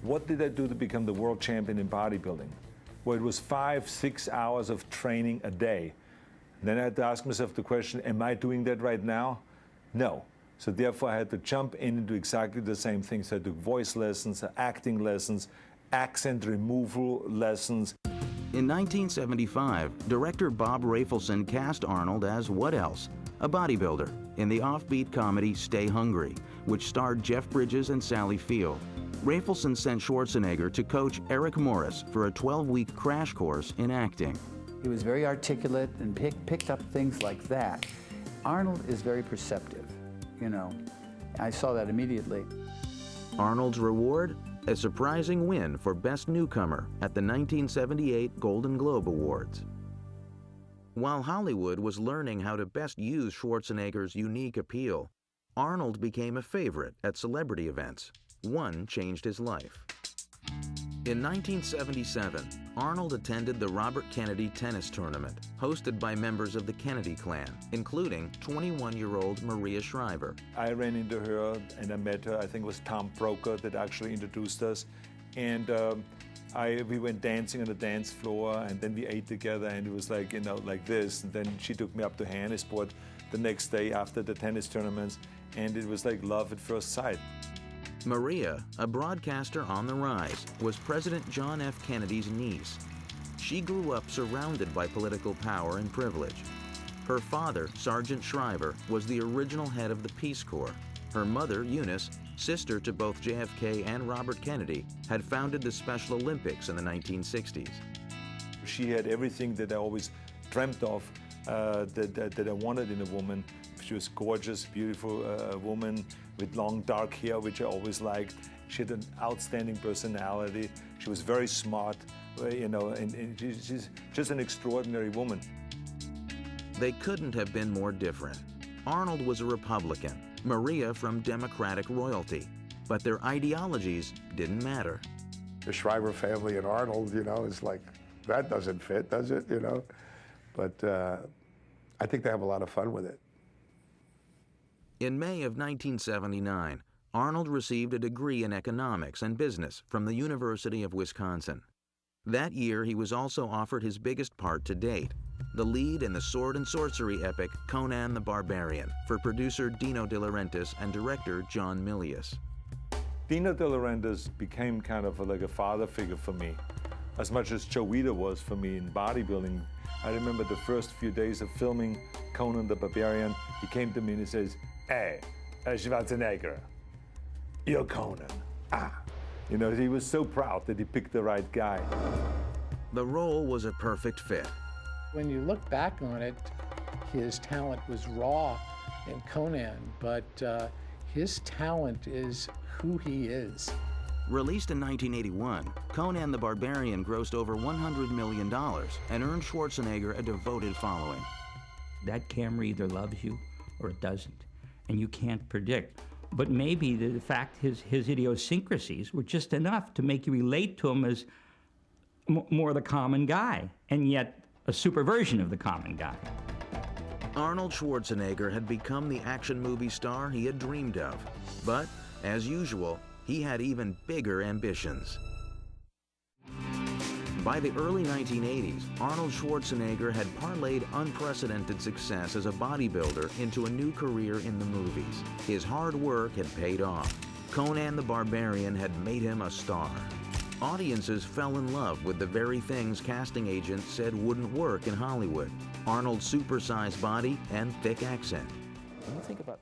what did I do to become the world champion in bodybuilding? Well, it was 5-6 hours of training a day. Then I had to ask myself the question, am I doing that right now? No. So therefore I had to jump in and do exactly the same things. So I took voice lessons, acting lessons, accent removal lessons. In 1975, director Bob Rafelson cast Arnold as what else? A bodybuilder in the offbeat comedy Stay Hungry, which starred Jeff Bridges and Sally Field. Rafelson sent Schwarzenegger to coach Eric Morris for a 12-week crash course in acting. He was very articulate and picked up things like that. Arnold is very perceptive, you know. I saw that immediately. Arnold's reward? A surprising win for Best Newcomer at the 1978 Golden Globe Awards. While Hollywood was learning how to best use Schwarzenegger's unique appeal, Arnold became a favorite at celebrity events. One changed his life. In 1977, Arnold attended the Robert Kennedy tennis tournament, hosted by members of the Kennedy clan, including 21-year-old Maria Shriver. I ran into her and I met her. I think it was Tom Brokaw that actually introduced us. And we went dancing on the dance floor, and then we ate together, and it was like, you know, like this. And then she took me up to Hannesport the next day after the tennis tournaments, and it was like love at first sight. Maria, a broadcaster on the rise, was President John F. Kennedy's niece. She grew up surrounded by political power and privilege. Her father, Sergeant Shriver, was the original head of the Peace Corps. Her mother, Eunice, sister to both JFK and Robert Kennedy, had founded the Special Olympics in the 1960s. She had everything that I always dreamt of, that I wanted in a woman. She was gorgeous, beautiful woman with long dark hair, which I always liked. She had an outstanding personality. She was very smart, you know, and she's just an extraordinary woman. They couldn't have been more different. Arnold was a Republican, Maria from Democratic royalty, but their ideologies didn't matter. The Shriver family and Arnold, you know, is like, that doesn't fit, does it, you know? But I think they have a lot of fun with it. In May of 1979, Arnold received a degree in economics and business from the University of Wisconsin. That year, he was also offered his biggest part to date, the lead in the sword and sorcery epic Conan the Barbarian for producer Dino De Laurentiis and director John Milius. Dino De Laurentiis became kind of like a father figure for me, as much as Joe Weider was for me in bodybuilding. I remember the first few days of filming Conan the Barbarian, he came to me and he says, "Hey, Schwarzenegger, you're Conan." You know, he was so proud that he picked the right guy. The role was a perfect fit. When you look back on it, his talent was raw in Conan, but his talent is who he is. Released in 1981, Conan the Barbarian grossed over $100 million and earned Schwarzenegger a devoted following. That camera either loves you or it doesn't, and you can't predict. But maybe the fact his idiosyncrasies were just enough to make you relate to him as more the common guy, and yet a super version of the common guy. Arnold Schwarzenegger had become the action movie star he had dreamed of. But, as usual, he had even bigger ambitions. By the early 1980s, Arnold Schwarzenegger had parlayed unprecedented success as a bodybuilder into a new career in the movies. His hard work had paid off. Conan the Barbarian had made him a star. Audiences fell in love with the very things casting agents said wouldn't work in Hollywood: Arnold's supersized body and thick accent. When you think about